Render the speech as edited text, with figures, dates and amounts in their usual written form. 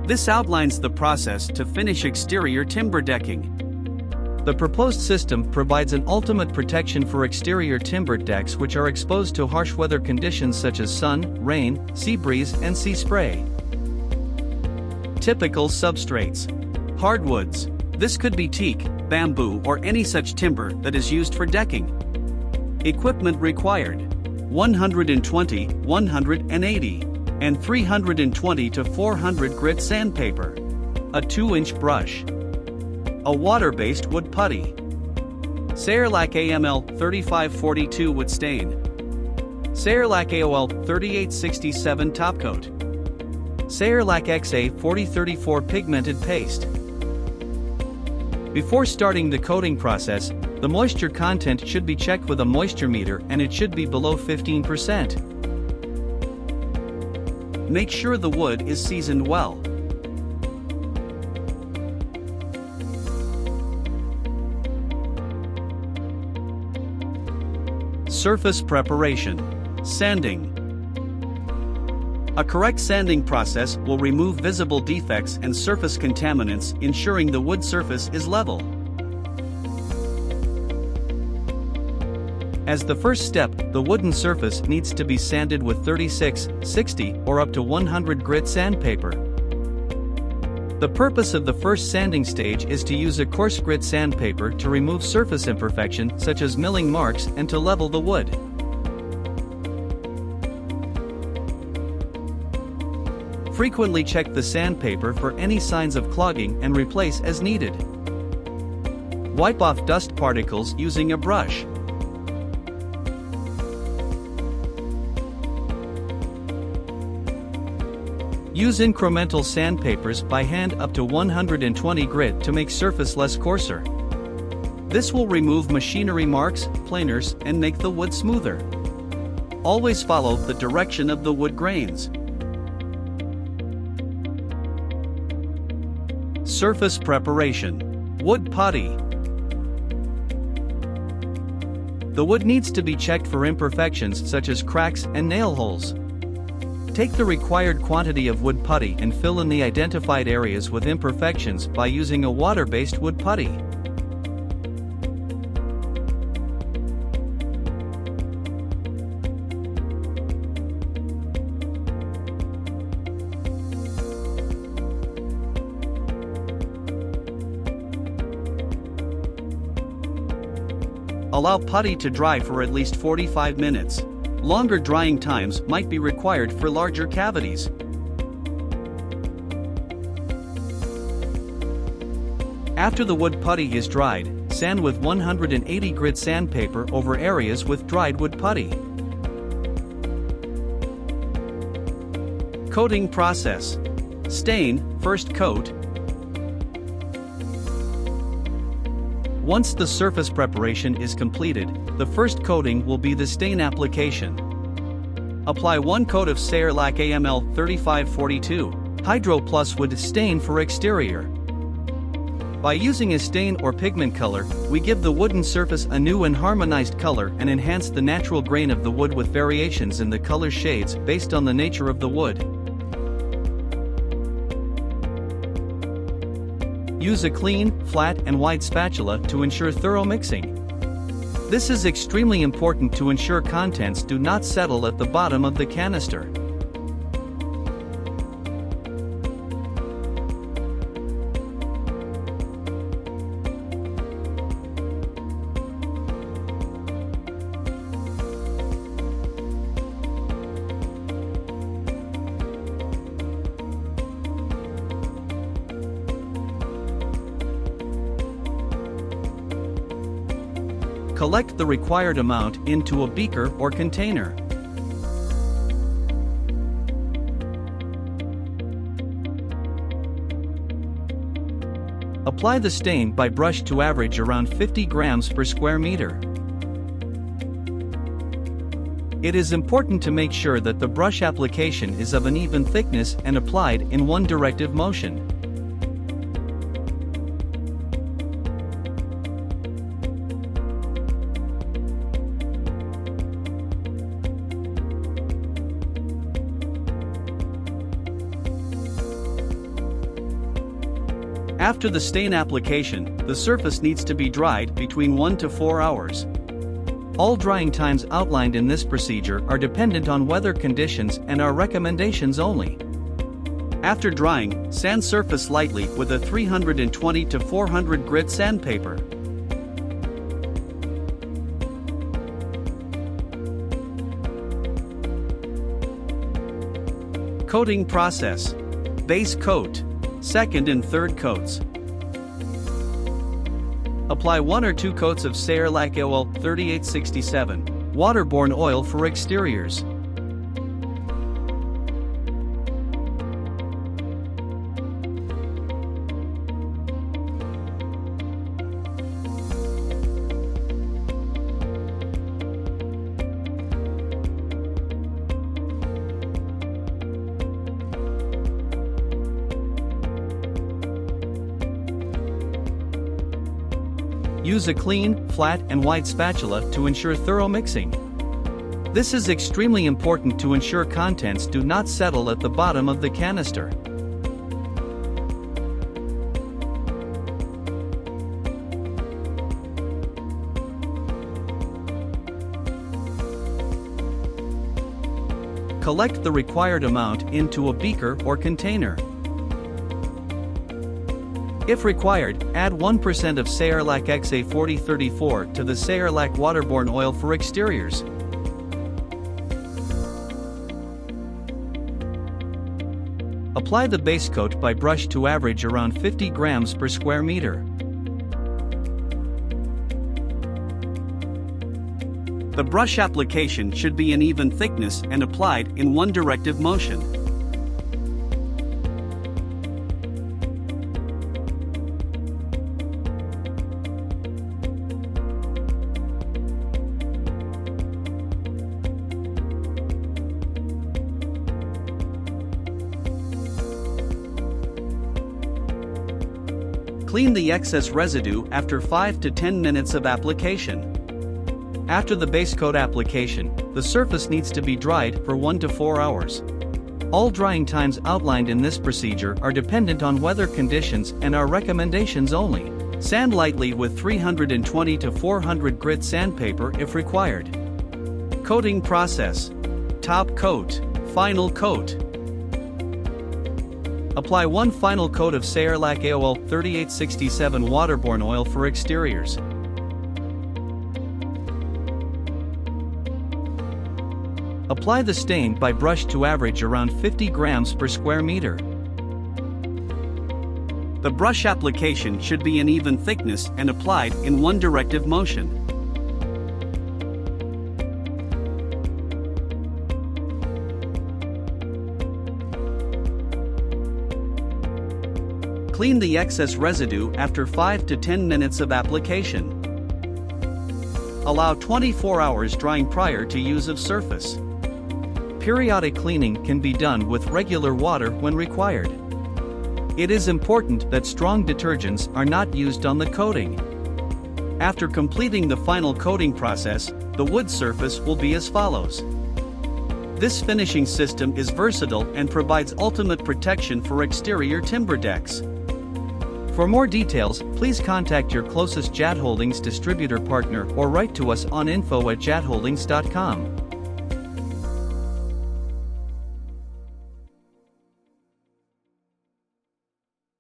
This outlines the process to finish exterior timber decking. The proposed system provides an ultimate protection for exterior timber decks which are exposed to harsh weather conditions such as sun, rain, sea breeze, and sea spray. Typical substrates. Hardwoods. This could be teak, bamboo, or any such timber that is used for decking. Equipment required: 120, 180, and 320 to 400 grit sandpaper. A 2-inch brush. A water-based wood putty. Sayerlack AML 3542 wood stain. Sayerlack AOL 3867 topcoat. Sayerlack XA 4034 pigmented paste. Before starting the coating process, the moisture content should be checked with a moisture meter and it should be below 15%. Make sure the wood is seasoned well. Surface preparation. Sanding. A correct sanding process will remove visible defects and surface contaminants, ensuring the wood surface is level. As the first step, the wooden surface needs to be sanded with 36, 60, or up to 100 grit sandpaper. The purpose of the first sanding stage is to use a coarse grit sandpaper to remove surface imperfections such as milling marks and to level the wood. Frequently check the sandpaper for any signs of clogging and replace as needed. Wipe off dust particles using a brush. Use incremental sandpapers by hand up to 120 grit to make surface less coarser. This will remove machinery marks, planers, and make the wood smoother. Always follow the direction of the wood grains. Surface preparation. Wood putty. The wood needs to be checked for imperfections such as cracks and nail holes. Take the required quantity of wood putty and fill in the identified areas with imperfections by using a water-based wood putty. Allow putty to dry for at least 45 minutes. Longer drying times might be required for larger cavities. After the wood putty is dried, sand with 180 grit sandpaper over areas with dried wood putty. Coating process. Stain, first coat. Once the surface preparation is completed, the first coating will be the stain application. Apply 1 coat of Sayerlack AML 3542 Hydro Plus Wood Stain for exterior. By using a stain or pigment color, we give the wooden surface a new and harmonized color and enhance the natural grain of the wood with variations in the color shades based on the nature of the wood. Use a clean, flat, and wide spatula to ensure thorough mixing. This is extremely important to ensure contents do not settle at the bottom of the canister. Collect the required amount into a beaker or container. Apply the stain by brush to average around 50 grams per square meter. It is important to make sure that the brush application is of an even thickness and applied in one directive motion. After the stain application, the surface needs to be dried between 1 to 4 hours. All drying times outlined in this procedure are dependent on weather conditions and are recommendations only. After drying, sand surface lightly with a 320 to 400 grit sandpaper. Coating process. Base coat. Second and third coats. Apply 1 or 2 coats of Sayerlack oil 3867, waterborne oil for exteriors. Use a clean, flat and wide spatula to ensure thorough mixing. This is extremely important to ensure contents do not settle at the bottom of the canister. Collect the required amount into a beaker or container. If required, add 1% of Sayerlack XA4034 to the Sayerlack waterborne oil for exteriors. Apply the base coat by brush to average around 50 grams per square meter. The brush application should be an even thickness and applied in one directive motion. Clean the excess residue after 5 to 10 minutes of application. After the base coat application, the surface needs to be dried for 1 to 4 hours. All drying times outlined in this procedure are dependent on weather conditions and are recommendations only. Sand lightly with 320 to 400 grit sandpaper if required. Coating process. Top coat. Final coat. Apply 1 final coat of Sayerlack oil 3867 waterborne oil for exteriors. Apply the stain by brush to average around 50 grams per square meter. The brush application should be an even thickness and applied in one directive motion. Clean the excess residue after 5 to 10 minutes of application. Allow 24 hours drying prior to use of surface. Periodic cleaning can be done with regular water when required. It is important that strong detergents are not used on the coating. After completing the final coating process, the wood surface will be as follows. This finishing system is versatile and provides ultimate protection for exterior timber decks. For more details, please contact your closest Jat Holdings distributor partner or write to us on info@jatholdings.com.